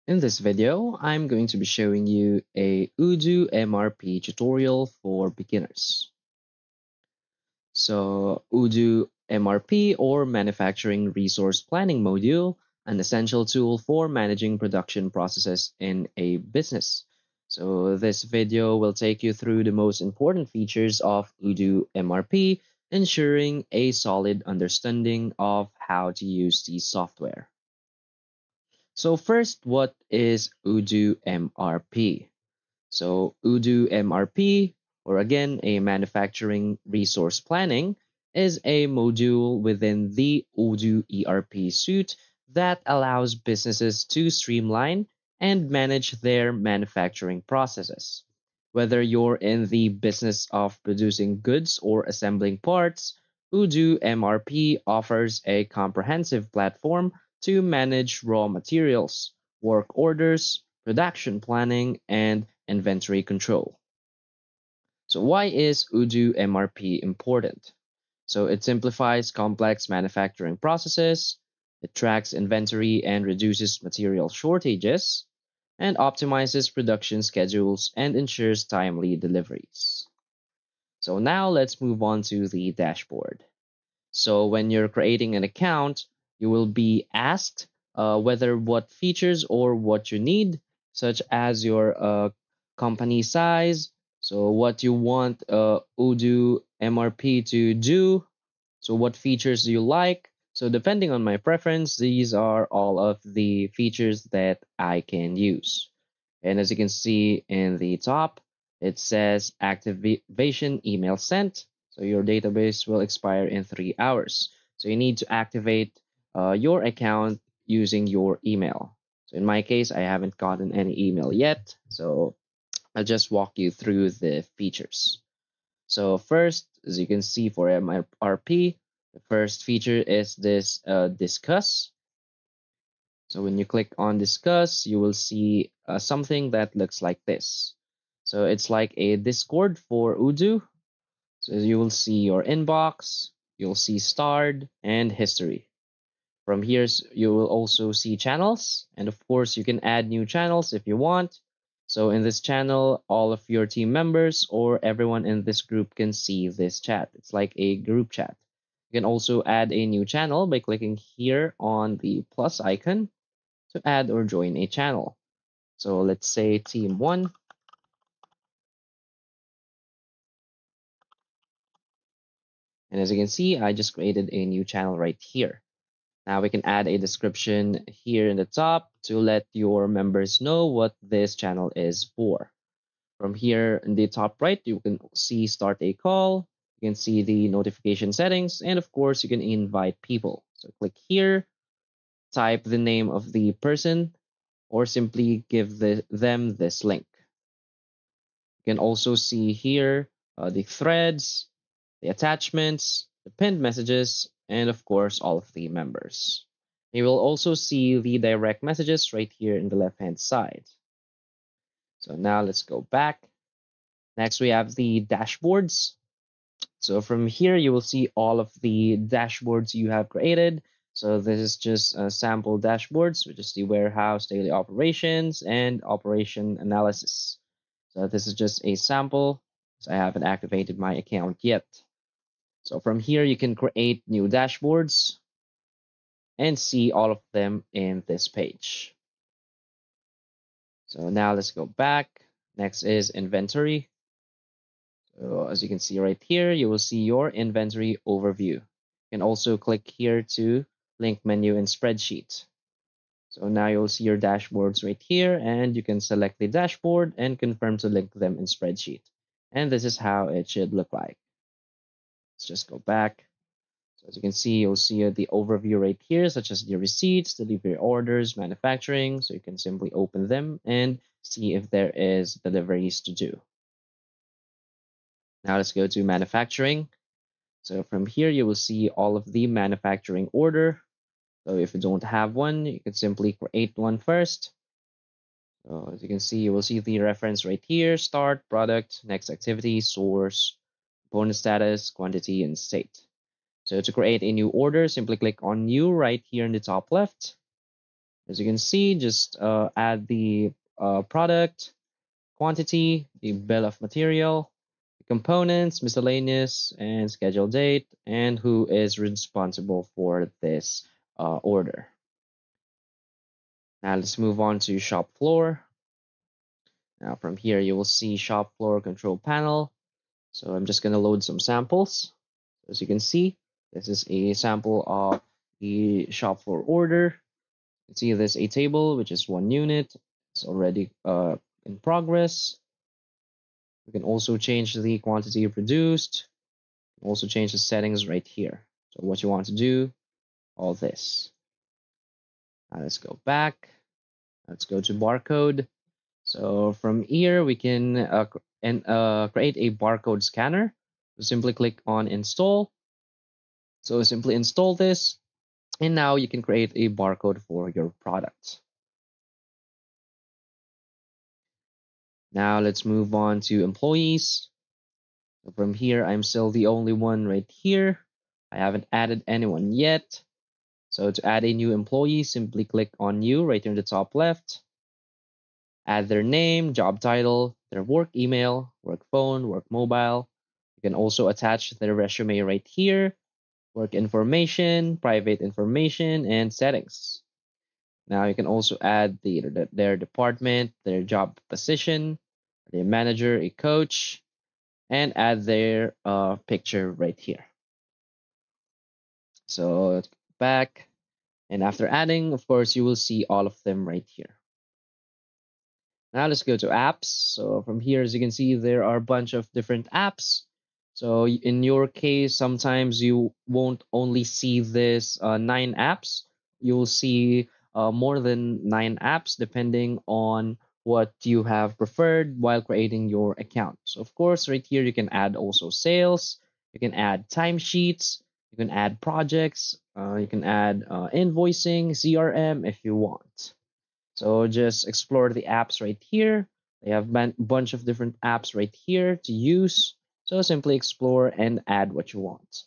In this video, I'm going to be showing you a Odoo MRP tutorial for beginners. So Odoo MRP or Manufacturing Resource Planning module, an essential tool for managing production processes in a business. So this video will take you through the most important features of Odoo MRP, ensuring a solid understanding of how to use the software. So first, what is Odoo MRP? So Odoo MRP, or again, a manufacturing resource planning, is a module within the Odoo ERP suite that allows businesses to streamline and manage their manufacturing processes. Whether you're in the business of producing goods or assembling parts, Odoo MRP offers a comprehensive platform to manage raw materials, work orders, production planning, and inventory control. So why is Odoo MRP important? So it simplifies complex manufacturing processes, it tracks inventory and reduces material shortages, and optimizes production schedules and ensures timely deliveries. So now let's move on to the dashboard. So when you're creating an account, you will be asked whether what features or what you need, such as your company size, so what you want Odoo MRP to do, so what features do you like. So depending on my preference, these are all of the features that I can use. And as you can see in the top, it says activation email sent. So your database will expire in 3 hours. So you need to activate your account using your email. So in my case, I haven't gotten any email yet. So I'll just walk you through the features. So first, as you can see for MRP, the first feature is this discuss. So when you click on discuss, you will see something that looks like this. So it's like a Discord for Odoo. So you will see your inbox, you'll see starred and history. From here, you will also see channels. And of course, you can add new channels if you want. So in this channel, all of your team members or everyone in this group can see this chat. It's like a group chat. You can also add a new channel by clicking here on the plus icon to add or join a channel. So let's say team 1. And as you can see, I just created a new channel right here. Now we can add a description here in the top to let your members know what this channel is for. From here in the top right, you can see start a call. You can see the notification settings, and of course, you can invite people. So click here, type the name of the person, or simply give them this link. You can also see here the threads, the attachments, the pinned messages, and of course, all of the members. You will also see the direct messages right here in the left-hand side. So now let's go back. Next, we have the dashboards. So from here, you will see all of the dashboards you have created. So this is just sample dashboards, which is the warehouse, daily operations, and operation analysis. So this is just a sample, so I haven't activated my account yet. So from here, you can create new dashboards and see all of them in this page. So now let's go back. Next is inventory. So as you can see right here, you will see your inventory overview. You can also click here to link menu in spreadsheet. So now you'll see your dashboards right here, and you can select the dashboard and confirm to link them in spreadsheet. And this is how it should look like. Let's just go back. So as you can see, you'll see the overview right here, such as the receipts, delivery orders, manufacturing. So you can simply open them and see if there is deliveries to do. Now let's go to manufacturing. So from here, you will see all of the manufacturing order. So if you don't have one, you can simply create one first. So as you can see, you will see the reference right here: start, product, next activity, source, component status, quantity, and state. So to create a new order, simply click on new right here in the top left. As you can see, just add the product, quantity, the bill of material, components, miscellaneous, and schedule date, and who is responsible for this order. Now let's move on to shop floor. Now from here, you will see shop floor control panel. So I'm just going to load some samples. As you can see, this is a sample of the shop floor order. You can see there's a table, which is 1 unit. It's already in progress. We can also change the quantity produced. Also change the settings right here. So what you want to do, all this. Now let's go back. Let's go to barcode. So from here, we can create a barcode scanner. So simply click on install. So simply install this, and now you can create a barcode for your product. Now let's move on to employees. So from here, I'm still the only one right here. I haven't added anyone yet. So to add a new employee, simply click on new right here in the top left. Add their name, job title, their work email, work phone, work mobile. You can also attach their resume right here, work information, private information, and settings. Now you can also add their department, their job position, their manager, a coach, and add their picture right here. So back, and after adding, of course, you will see all of them right here. Now let's go to apps. So from here, as you can see, there are a bunch of different apps. So in your case, sometimes you won't only see this 9 apps. You'll see more than 9 apps depending on what you have preferred while creating your account. So of course, right here, you can add also sales. You can add timesheets. You can add projects. You can add invoicing, CRM if you want. So just explore the apps right here. They have a bunch of different apps right here to use. So simply explore and add what you want.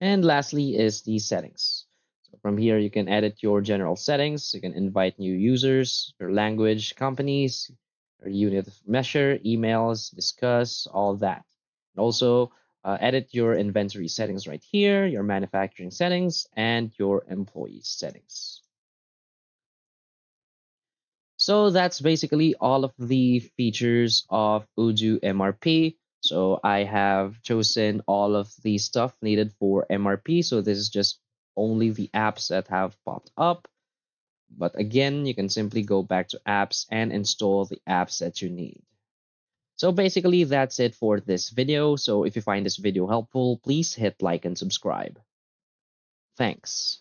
And lastly is the settings. So from here, you can edit your general settings. You can invite new users, your language, companies, your unit of measure, emails, discuss, all that. And also edit your inventory settings right here, your manufacturing settings, and your employee settings. So that's basically all of the features of Odoo MRP. So I have chosen all of the stuff needed for MRP. So this is just only the apps that have popped up. But again, you can simply go back to apps and install the apps that you need. So basically, that's it for this video. So if you find this video helpful, please hit like and subscribe. Thanks.